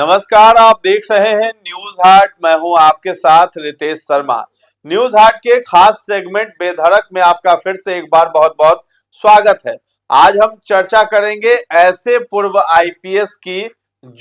नमस्कार, आप देख रहे हैं न्यूज हाट। मैं हूं आपके साथ रितेश शर्मा। न्यूज हाट के खास सेगमेंट बेधड़क में आपका फिर से एक बार बहुत बहुत स्वागत है। आज हम चर्चा करेंगे ऐसे पूर्व आईपीएस की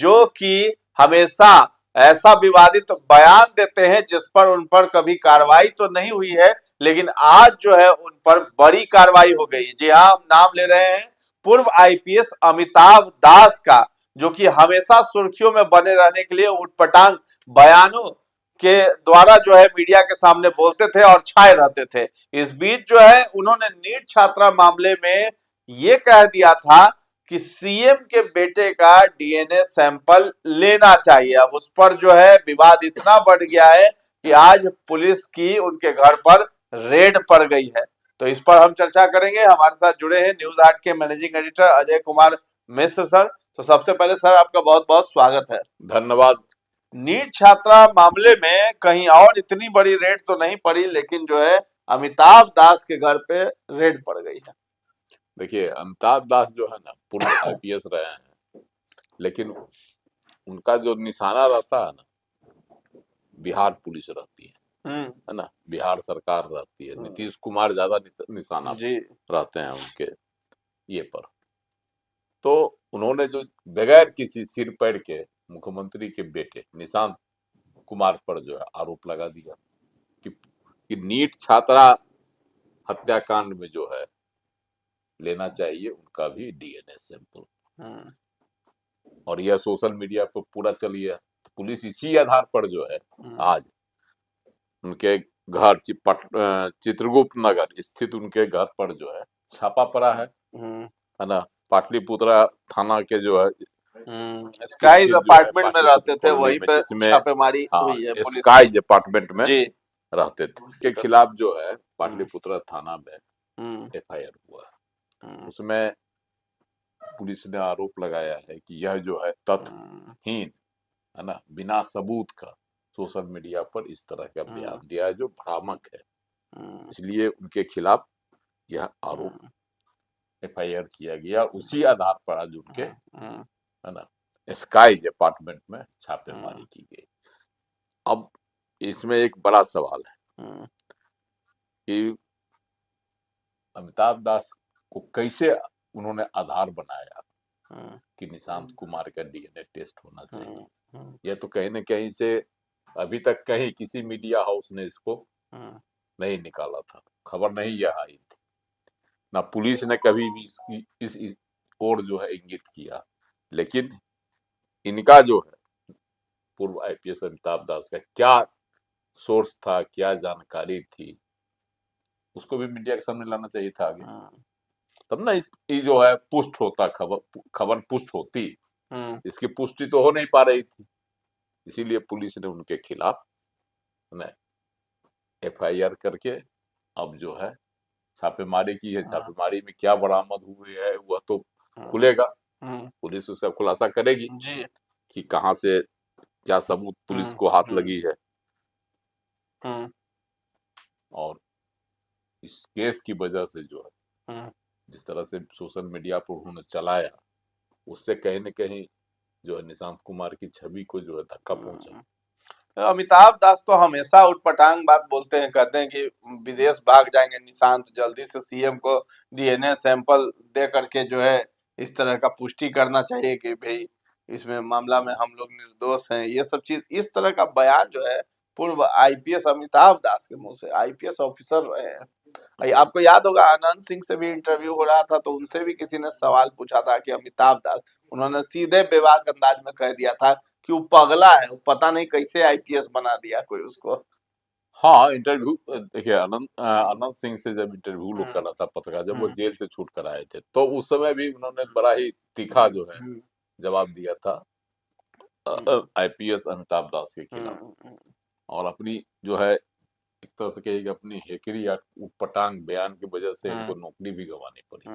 जो कि हमेशा ऐसा विवादित बयान देते हैं जिस पर उन पर कभी कार्रवाई तो नहीं हुई है, लेकिन आज जो है उन पर बड़ी कार्रवाई हो गई। जी हाँ, हम नाम ले रहे हैं पूर्व आईपीएस अमिताभ दास का, जो कि हमेशा सुर्खियों में बने रहने के लिए उटपटांग बयानों के द्वारा जो है मीडिया के सामने बोलते थे और छाए रहते थे। इस बीच जो है उन्होंने नीट छात्रा मामले में ये कह दिया था कि सीएम के बेटे का डीएनए सैंपल लेना चाहिए। अब उस पर जो है विवाद इतना बढ़ गया है कि आज पुलिस की उनके घर पर रेड पड़ गई है। तो इस पर हम चर्चा करेंगे। हमारे साथ जुड़े हैं न्यूज आर्ट के managing editor Ajay Kumar Mishra sir. तो सबसे पहले सर आपका बहुत बहुत स्वागत है। धन्यवाद। नीट छात्रा मामले में कहीं और इतनी बड़ी रेड तो नहीं पड़ी, लेकिन जो है अमिताभ दास के घर पे रेड पड़ गई है। देखिए, अमिताभ दास जो है ना पूर्व आईपीएस रहे हैं, लेकिन उनका जो निशाना रहता है ना, बिहार पुलिस रहती है ना, बिहार सरकार रहती है। नीतीश कुमार ज्यादा निशाना जी रहते हैं उनके ये पर। तो उन्होंने जो बगैर किसी सिर पैर के मुख्यमंत्री के बेटे निशांत कुमार पर जो है आरोप लगा दिया कि नीट छात्रा हत्याकांड में जो है लेना चाहिए उनका भी डीएनए सैंपल। और यह सोशल मीडिया पर पूरा चल गया। तो पुलिस इसी आधार पर जो है आज उनके घर चित्रगुप्त नगर स्थित उनके घर पर जो है छापा पड़ा है ना। पाटलिपुत्रा थाना के जो है स्काइज अपार्टमेंट में रहते थे, वहीं पे छापेमारी हुई है। स्काइज अपार्टमेंट में रहते थे के खिलाफ जो है पाटलिपुत्रा थाना में एफआईआर हुआ है। उसमें पुलिस ने आरोप लगाया है कि यह जो है तथ्यहीन है ना, बिना सबूत का सोशल मीडिया पर इस तरह का बयान दिया है जो भ्रामक है। इसलिए उनके खिलाफ यह आरोप एफआईआर किया गया। उसी आधार पर आज उनके है ना स्काइज अपार्टमेंट में छापेमारी की गई। अब इसमें एक बड़ा सवाल है कि अमिताभ दास को कैसे उन्होंने आधार बनाया कि निशांत कुमार का डीएनए टेस्ट होना चाहिए। यह तो कहीं न कहीं से अभी तक कहीं किसी मीडिया हाउस ने इसको नहीं निकाला था, खबर नहीं यह आई थी, ना पुलिस ने कभी भी इस ओर जो है इंगित किया। लेकिन इनका जो है पूर्व आईपीएस अमिताभ दास का क्या सोर्स था, क्या जानकारी थी, उसको भी मीडिया के सामने लाना चाहिए था आगे। तब ना ये जो है पुष्ट होता, खबर पुष्ट होती। इसकी पुष्टि तो हो नहीं पा रही थी, इसीलिए पुलिस ने उनके खिलाफ एफआईआर करके अब जो है छापेमारी की है। छापेमारी में क्या बरामद हुए है वह तो खुलेगा, पुलिस उसका खुलासा करेगी कि कहां से क्या सबूत पुलिस को हाथ लगी है। और इस केस की वजह से जो है जिस तरह से सोशल मीडिया पर उन्होंने चलाया, उससे कहीं न कहीं जो है निशांत कुमार की छवि को जो है धक्का पहुंचा। अमिताभ दास तो हमेशा उटपटांग बात बोलते हैं, कहते हैं कि विदेश भाग जाएंगे निशांत, जल्दी से सीएम को डीएनए सैंपल दे करके जो है इस तरह का पुष्टि करना चाहिए कि भाई इसमें मामला में हम लोग निर्दोष हैं। ये सब चीज, इस तरह का बयान जो है पूर्व आईपीएस अमिताभ दास के मुंह से, आईपीएस ऑफिसर रहे हैं। आपको याद होगा आनंद सिंह से भी इंटरव्यू हो रहा था, तो उनसे भी किसी ने सवाल पूछा था कि अमिताभ दास, उन्होंने सीधे बेबाक अंदाज में कह दिया था कि वो पगला है, वो पता नहीं कैसे आईपीएस बना दिया कोई उसको। हाँ, इंटरव्यू देखिए अनंत सिंह से जब इंटरव्यू लोग कर रहा था पत्रकार, जब वो जेल से छूट कर आए थे, तो उस समय भी उन्होंने बड़ा ही तीखा जो है जवाब दिया था आईपीएस अमिताभ दास के खिलाफ। और अपनी जो है एक तरह से कहेगी अपनी हेकरी या उटपटांग बयान की वजह से इनको नौकरी भी गंवानी पड़ी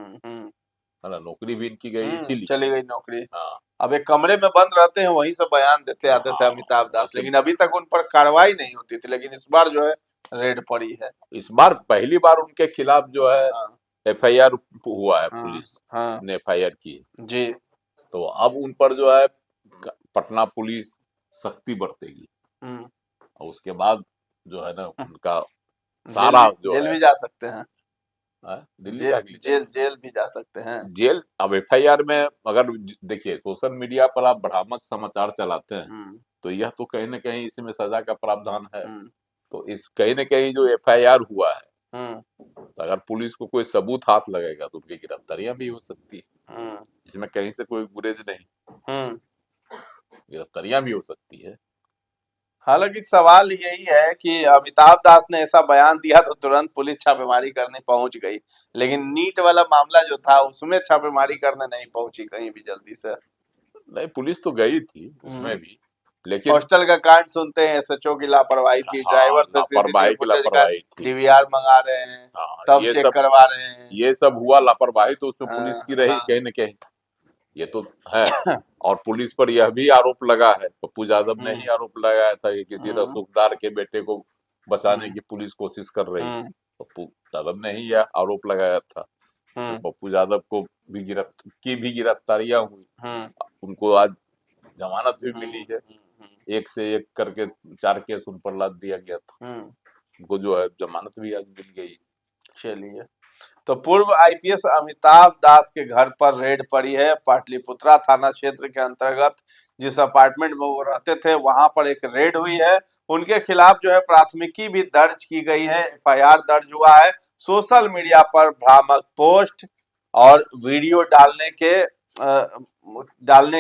है ना। नौकरी भी इनकी गई, इसीलिए चली गई नौकरी। हाँ, अब एक कमरे में बंद रहते हैं, वहीं से बयान देते आते थे अमिताभ दास, लेकिन अभी तक उन पर कार्रवाई नहीं होती थी। लेकिन इस बार जो है रेड पड़ी है। इस बार पहली बार उनके खिलाफ जो है एफआईआर हुआ है, पुलिस ने एफआईआर की जी। तो अब उन पर जो है पटना पुलिस सख्ती बरतेगी और उसके बाद जो है ना उनका सारा जो जेल है भी जा सकते हैं, दिल्ली का जेल भी जा सकते हैं। जेल अब एफआईआर में अगर देखिए सोशल मीडिया पर आप भ्रामक समाचार चलाते हैं तो यह तो कहीं ना कहीं इसमें सजा का प्रावधान है। तो इस कहीं ना कहीं जो एफआईआर हुआ है तो अगर पुलिस को कोई सबूत हाथ लगेगा तो उनकी गिरफ्तारियां भी हो सकती है। इसमें कहीं से कोई गुरेज नहीं, गिरफ्तारियां भी हो सकती है। हालांकि सवाल यही है कि अमिताभ दास ने ऐसा बयान दिया तो तुरंत पुलिस छापेमारी करने पहुंच गई, लेकिन नीट वाला मामला जो था उसमें छापेमारी करने नहीं पहुंची कहीं भी जल्दी से। नहीं पुलिस तो गई थी उसमें भी, लेकिन हॉस्टल का कांड सुनते हैं, एसएचओ की लापरवाही थी, ड्राइवर से सीसीटीवी फुटेज का डीवीआर मंगा रहे हैं, तब चेक करवा रहे हैं, ये सब हुआ लापरवाही तो उसमें पुलिस की रही कहीं न कहीं, ये तो है। और पुलिस पर यह भी आरोप लगा है, पप्पू यादव ने ही आरोप लगाया था कि किसी रसूखदार के बेटे को बचाने की पुलिस कोशिश कर रही है। पप्पू यादव ने ही यह आरोप लगाया था। तो पप्पू यादव को भी गिरफ्तारियां हुई, उनको आज जमानत भी मिली है, एक से एक करके 4 केस उन पर लाद दिया गया था, उनको जो है जमानत भी आज मिल गई। चलिए, तो पूर्व आईपीएस अमिताभ दास के घर पर रेड पड़ी है। पाटलिपुत्रा थाना क्षेत्र के अंतर्गत जिस अपार्टमेंट में वो रहते थे वहां पर एक रेड हुई है। उनके खिलाफ जो है प्राथमिकी भी दर्ज की गई है, एफआईआर दर्ज हुआ है। सोशल मीडिया पर भ्रामक पोस्ट और वीडियो डालने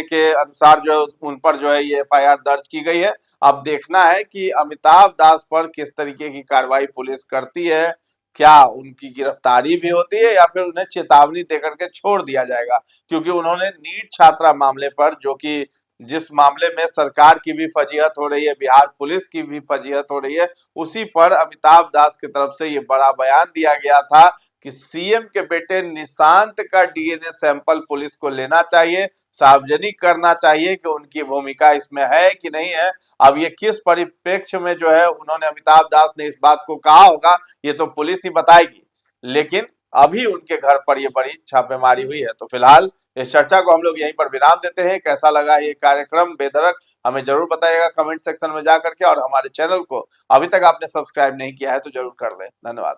के अनुसार जो है उन पर जो है ये एफआईआर दर्ज की गई है। अब देखना है कि अमिताभ दास पर किस तरीके की कार्रवाई पुलिस करती है, क्या उनकी गिरफ्तारी भी होती है या फिर उन्हें चेतावनी देकर के छोड़ दिया जाएगा, क्योंकि उन्होंने नीट छात्रा मामले पर, जो कि जिस मामले में सरकार की भी फजीहत हो रही है, बिहार पुलिस की भी फजीहत हो रही है, उसी पर अमिताभ दास की तरफ से ये बड़ा बयान दिया गया था कि सीएम के बेटे निशांत का डीएनए सैंपल पुलिस को लेना चाहिए, सार्वजनिक करना चाहिए कि उनकी भूमिका इसमें है कि नहीं है। अब ये किस परिप्रेक्ष्य में जो है उन्होंने अमिताभ दास ने इस बात को कहा होगा ये तो पुलिस ही बताएगी, लेकिन अभी उनके घर पर ये बड़ी छापेमारी हुई है। तो फिलहाल इस चर्चा को हम लोग यहीं पर विराम देते हैं। कैसा लगा ये कार्यक्रम बेधड़क हमें जरूर बताइएगा कमेंट सेक्शन में जा करके, और हमारे चैनल को अभी तक आपने सब्सक्राइब नहीं किया है तो जरूर कर लें। धन्यवाद।